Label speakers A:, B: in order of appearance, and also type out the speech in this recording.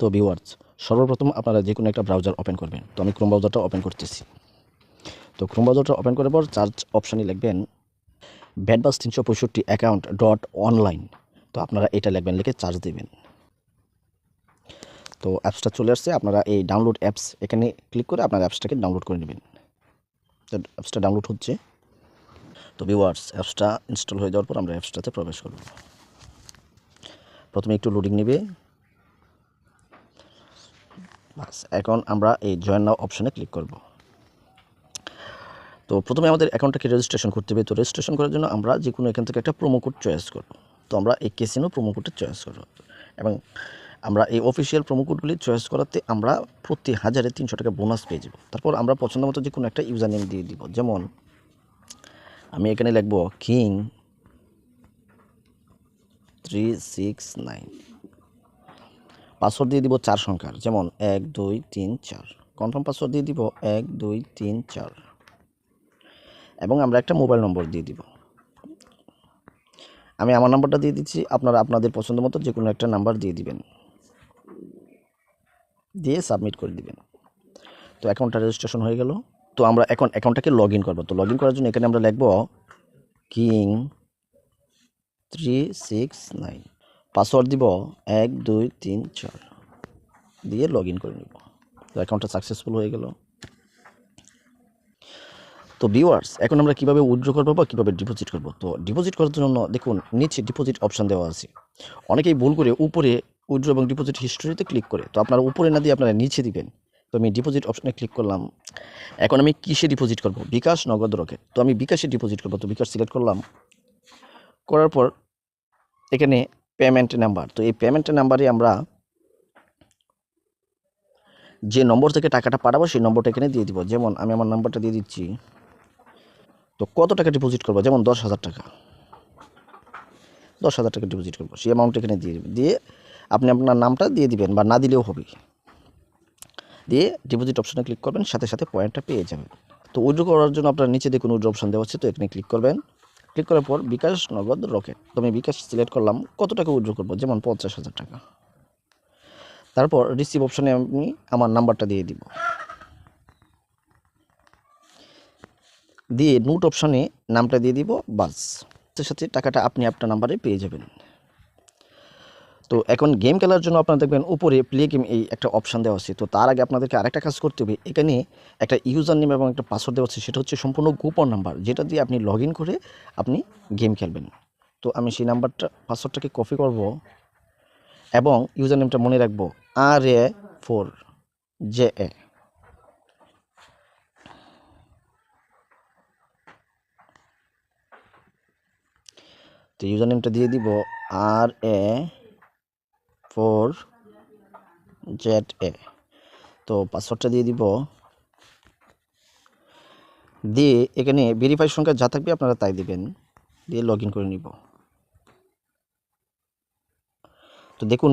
A: তো ভিউয়ার্স, সর্বপ্রথম আপনারা যে কোনো একটা ব্রাউজার ওপেন করবেন। তো আমি ক্রোম ব্রাউজারটা ওপেন করতেছি। তো ক্রোম ব্রাউজারটা ওপেন করার পর সার্চ অপশানে লিখবেন ব্যাডবাস 365 অ্যাকাউন্ট ডট অনলাইন। তো আপনারা এটা লিখবেন, লিখে সার্চ দেবেন। তো অ্যাপসটা চলে আসছে, আপনারা এই ডাউনলোড অ্যাপস এখানে ক্লিক করে আপনার অ্যাপসটাকে ডাউনলোড করে নেবেন। তো অ্যাপসটা ডাউনলোড হচ্ছে। তো ভিউয়ার্স, অ্যাপসটা ইনস্টল হয়ে যাওয়ার পর আমরা অ্যাপসটাতে প্রবেশ করব। প্রথমে একটু লোডিং নেবে। বাস, এখন আমরা এই জয়েন নাও অপশানে ক্লিক করব। তো প্রথমে আমাদের অ্যাকাউন্টটাকে রেজিস্ট্রেশন করতে হবে। তো রেজিস্ট্রেশন করার জন্য আমরা যে কোনো এখান থেকে একটা প্রোমো কোড চয়েস করব। তো আমরা এই ক্যাসিনো প্রোমো কোডটা চয়েস করব এবং আমরা এই অফিসিয়াল প্রোমো কোডগুলি চয়েস করাতে আমরা প্রতি 1000-এ 300 টাকা বোনাস পেয়ে যাব। তারপর আমরা পছন্দ মতো যে কোনো একটা ইউজার নেম দিয়ে দিব। যেমন আমি এখানে লিখব king369। পাসওয়ার্ড দিয়ে দিব 4 সংখ্যার, যেমন 1 2 3 4। কনফার্ম পাসওয়ার্ড দিয়ে দিব 1 2 3 4 এবং আমরা একটা মোবাইল নম্বর দিয়ে দিব। আমি আমার নাম্বারটা দিয়ে দিচ্ছি, আপনারা আপনাদের পছন্দ মতো যে কোনো একটা নাম্বার দিয়ে দিবেন, দিয়ে সাবমিট করে দিবেন। তো অ্যাকাউন্টটা রেজিস্ট্রেশন হয়ে গেল। তো আমরা এখন অ্যাকাউন্টটাকে লগ ইন করবো। তো লগ ইন করার জন্য এখানে আমরা লিখব king369, পাসওয়ার্ড দিব 1 2 3 4 দিয়ে লগ ইন করে নিব। তো অ্যাকাউন্টটা সাকসেসফুল হয়ে গেল। তো ভিউয়ার্স, এখন আমরা কীভাবে উইথড্র করবো বা কীভাবে ডিপোজিট করবো। তো ডিপোজিট করার জন্য দেখুন নিচে ডিপোজিট অপশান দেওয়া আছে। অনেকেই ভুল করে উপরে উইথড্র এবং ডিপোজিট হিস্টোরিতে ক্লিক করে, তো আপনারা উপরে না দিয়ে আপনারা নিচে দিবেন। তো আমি ডিপোজিট অপশানে ক্লিক করলাম। এখন আমি কিসে ডিপোজিট করব, বিকাশ, নগদ, রকেট। তো আমি বিকাশে ডিপোজিট করব। তো বিকাশ সিলেক্ট করলাম, করার পর এখানে পেমেন্ট নাম্বার। তো এই পেমেন্ট নাম্বারে আমরা যে নম্বর থেকে টাকাটা পাঠাবো সেই নম্বরটা এখানে দিয়ে দিব। যেমন আমি আমার নাম্বারটা দিয়ে দিচ্ছি। তো কত টাকা ডিপোজিট করবো, যেমন 10,000 টাকা, 10,000 টাকা ডিপোজিট করবো, সেই অ্যামাউন্ট এখানে দিয়ে দেবেন। দিয়ে আপনি আপনার নামটা দিয়ে দিবেন বা না দিলেও হবে। দিয়ে ডিপোজিট অপশানে ক্লিক করবেন, সাথে সাথে পয়েন্টটা পেয়ে যাবেন। তো উইথড্র করার জন্য আপনার নিচে দেখুন উইথড্র অপশান দেওয়া আছে। তো এখানে ক্লিক করবেন। ক্লিক করার পর বিকাশ, নগদ, রকেট। তো আমি বিকাশ সিলেক্ট করলাম, কত টাকা উইথড্র করবো, যেমন 50,000 টাকা। তারপর রিসিভ অপশানে আমি আমার নাম্বারটা দিয়ে দিব, দিয়ে নোট অপশানে নামটা দিয়ে দিব। বাস, সাথে সাথে টাকাটা আপনি আপনার নাম্বারে পেয়ে যাবেন। তো এখন গেম খেলার জন্য আপনারা দেখবেন উপরে প্লে গেম এই একটা অপশান দেওয়া আছে। তো তার আগে আপনাদেরকে আরেকটা কাজ করতে হবে। এখানে একটা ইউজার নেম এবং একটা পাসওয়ার্ড দেওয়া আছে, সেটা হচ্ছে সম্পূর্ণ গোপন নাম্বার, যেটা দিয়ে আপনি লগ ইন করে আপনি গেম খেলবেন। তো আমি সেই নাম্বারটা, পাসওয়ার্ডটাকে কপি করব এবং ইউজার নেমটা মনে রাখবো RA4JA। তো ইউজার নেমটা দিয়ে দিব RA4ZA। তো পাসওয়ার্ডটা দিয়ে দিব, দিয়ে এখানে ভেরিফাই সংখ্যা যা থাকবে আপনারা তাই দিবেন, দিয়ে লগ ইন করে নিব। তো দেখুন